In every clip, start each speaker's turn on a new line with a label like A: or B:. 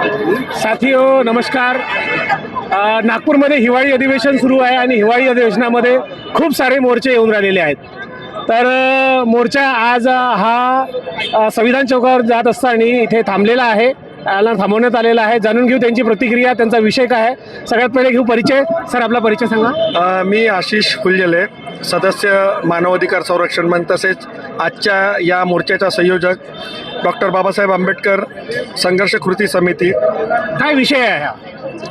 A: साथियो नमस्कार। नागपूरमध्ये हिवाळी अधिवेशन सुरू आहे आणि हिवाळी अधिवेशनामध्ये खूप सारे मोर्चे येऊन राहिलेले आहेत। तर मोर्चा आज हा संविधान चौकावर जात असताना इथे थांबलेला आहे, याला थांबवण्यात आलेला आहे। जाणून घेऊ त्यांची प्रतिक्रिया, त्यांचा विषय काय आहे। सगळ्यात पहिले घेऊ परिचय। सर, आपला परिचय सांगा।
B: मी आशिष फुलझेले, सदस्य मानव अधिकार संरक्षण मंच, तसेच आजच्या या मोर्चाचा संयोजक डॉक्टर बाबासाहेब आंबेडकर संघर्ष कृती समिती।
A: काय विषय आहे हा?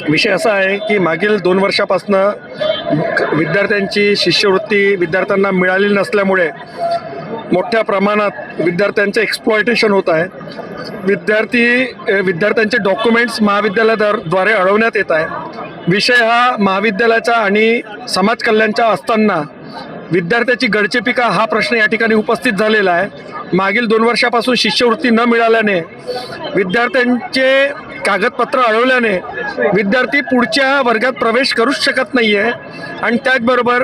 B: विषय असा आहे की मागील 2 वर्षापासून विद्यार्थ्यांची शिष्यवृत्ती विद्यार्थ्यांना मिळालेली नसल्यामुळे मोठ्या प्रमाणात विद्यार्थ्यांचे एक्सप्लॉयटेशन होत आहे। विद्यार्थ्यांचे डॉक्युमेंट्स महाविद्यालयाद्वारे अडवण्यात येत आहे। विषय हा महाविद्यालयाचा आणि समाज कल्याणचा असताना विद्यार्थ्याची गडचेपिका हा प्रश्न या ठिकाणी उपस्थित झालेला आहे। मागील 2 वर्षापासून शिष्यवृत्ती न मिळाल्याने, विद्यार्थ्यांचे कागदपत्र अडवल्याने विद्यार्थी पुढच्या वर्गात प्रवेश करूच शकत नाही आहे। आणि त्याचबरोबर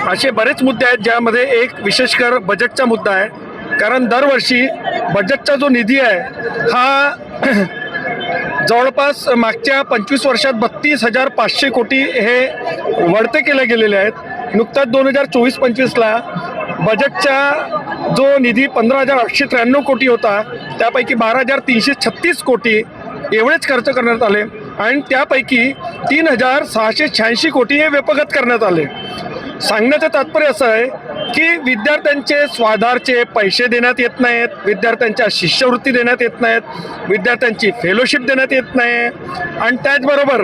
B: असे बरेच मुद्दे आहेत, ज्यामध्ये एक विशेषकर बजेटचा मुद्दा आहे। कारण दरवर्षी बजेटचा जो निधी आहे हा जवळपास मागच्या 25 वर्षात 32,500 कोटी हे वळते केले गेलेले आहेत। नुकताच 2024-25ला बजेटचा जो निधी 15,893 कोटी होता, त्यापैकी 12,336 कोटी एवढेच खर्च करण्यात आले आणि त्यापैकी 3,686 कोटी हे व्यपगत करण्यात आले। सांगण्याचं तात्पर्य असं आहे की विद्यार्थ्यांचे स्वाधारचे पैसे देण्यात येत नाहीत, विद्यार्थ्यांच्या शिष्यवृत्ती देण्यात येत नाहीत, विद्यार्थ्यांची फेलोशिप देण्यात येत नाही आणि त्याचबरोबर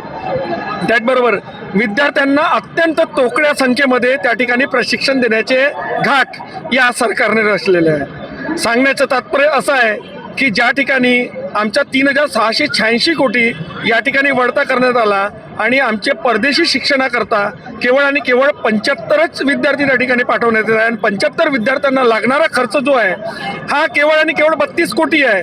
B: विद्यार्थ्यांना अत्यंत तोकड्या संख्येमध्ये त्या ठिकाणी प्रशिक्षण देण्याचे घाट या सरकारने रचलेले आहे। सांगण्याचं तात्पर्य असं आहे की ज्या ठिकाणी आमच्या 3,686 कोटी या ठिकाणी वळता करण्यात आला आणि आमचे परदेशी शिक्षणाकरता केवळ आणि केवळ 75च विद्यार्थी त्या ठिकाणी पाठवण्यात येत आहे आणि 75 विद्यार्थ्यांना लागणारा खर्च जो आहे हा केवळ आणि केवळ 32 कोटी आहे।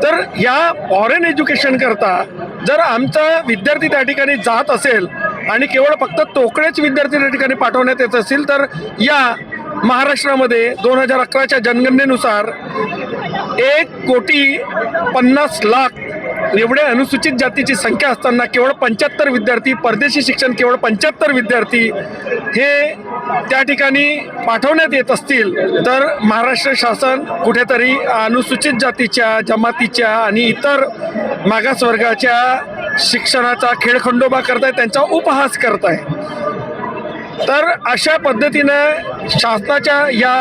B: तर या फॉरेन एज्युकेशन करता जर आमचा विद्यार्थी त्या ठिकाणी जात असेल आणि केवळ फक्त तोकडेच विद्यार्थी त्या ठिकाणी पाठवण्यात येत असतील, तर या महाराष्ट्रामध्ये 2011च्या जनगणनेनुसार 1,50,00,000 एवढे अनुसूचित जातीची संख्या असताना केवळ 75 विद्यार्थी, परदेशी शिक्षण केवळ 75 विद्यार्थी हे त्या ठिकाणी पाठवण्यात येत असतील, तर महाराष्ट्र शासन कुठेतरी अनुसूचित जातीच्या, जमातीच्या आणि इतर मागासवर्गाच्या शिक्षणाचा खेळखंडोबा करताय, त्यांचा उपहास करताय। तर अशा पद्धतीनं शासनाच्या या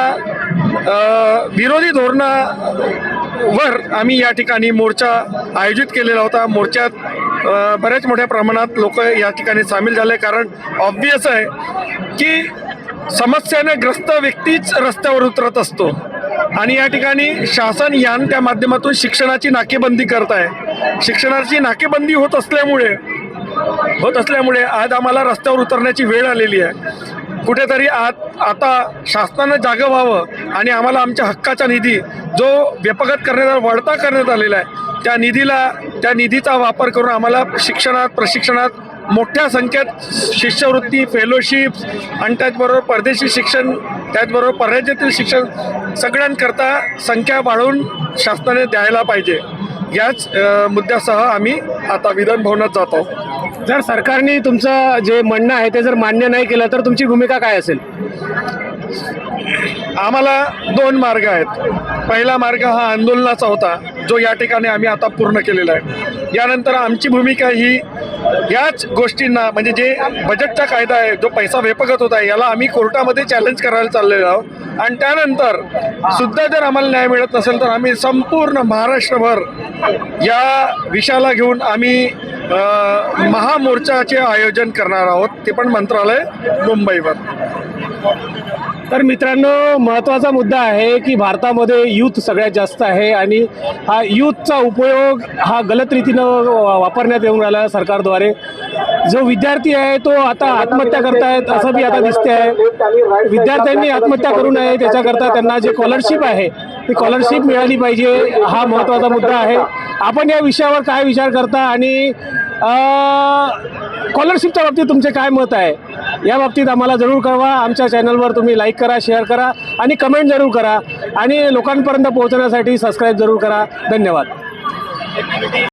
B: विरोधी धोरणावर आम्ही या ठिकाणी मोर्चा आयोजित केलेला होता। मोर्चात बऱ्याच मोठ्या प्रमाणात लोक या ठिकाणी सामील झाले, कारण ऑब्व्हियस आहे की समस्याने ग्रस्त व्यक्तीच रस्त्यावर उतरत असतो आणि या ठिकाणी शासन त्या माध्यमातून शिक्षणाची नाकेबंदी करत आहे। शिक्षणाची नाकेबंदी होत असल्यामुळे आज आम्हाला रस्त्यावर उतरण्याची वेळ आलेली आहे। कुठेतरी आता शासनानं जागं व्हावं आणि आम्हाला आमच्या हक्काचा निधी जो व्यपगत वळता करण्यात आलेला आहे, त्या निधीचा वापर करून आम्हाला शिक्षणात, प्रशिक्षणात मोठ्या संख्येत शिष्यवृत्ती, फेलोशिप्स आणि त्याचबरोबर परदेशी शिक्षण, त्याचबरोबर परराज्यातील शिक्षण सगळ्यांकरता संख्या वाढवून शासनाने द्यायला पाहिजे। याच मुद्द्यासह आम्ही आता विधान भवनात जात आहोत।
A: जर सरकारने तुमचं जे म्हणणं आहे ते जर मान्य नाही केलं तर तुमची भूमिका काय असेल?
B: आम्हाला 2 मार्ग आहेत। पहिला मार्ग हा आंदोलनाचा होता, जो या ठिकाणी आम्ही आता पूर्ण केलेला आहे। यानंतर आमची भूमिका ही याच गोष्टींना, म्हणजे जे बजेटचा कायदा आहे, जो पैसा व्यपगत होता आहे, याला आम्ही कोर्टामध्ये चॅलेंज करायला चाललेलो आहोत। आणि त्यानंतर सुद्धा जर आम्हाला न्याय मिळत नसेल तर आम्ही संपूर्ण महाराष्ट्रभर या विषयाला घेऊन आम्ही महामोर्चाचे आयोजन करणार आहोत, ते पण मंत्रालय मुंबईवर।
A: तर मित्रांनो, महत्त्वाचा मुद्दा आहे की भारतामध्ये यूथ सगळ्यात जास्त आहे आणि हा यूथचा उपयोग हा गलत रीतीनं वापरण्यात येऊन राहिला सरकारद्वारे। जो विद्यार्थी आहे तो आता आत्महत्या करतायत असं बी आता दिसते आहे। विद्यार्थ्यांनी आत्महत्या करू नये, त्याच्याकरता त्यांना जे स्कॉलरशिप आहे ती स्कॉलरशिप मिळाली पाहिजे, हा महत्त्वाचा मुद्दा आहे। आपण या विषयावर काय विचार करता आणि स्कॉलरशिपच्या बाबतीत तुमचे काय मत आहे या बाबतीत आम्हाला जरूर कळवा। आमच्या चॅनलवर तुम्ही लाईक करा, शेअर करा आणि कमेंट जरूर करा आणि लोकांपर्यंत पोहोचण्यासाठी सबस्क्राईब जरूर करा। धन्यवाद।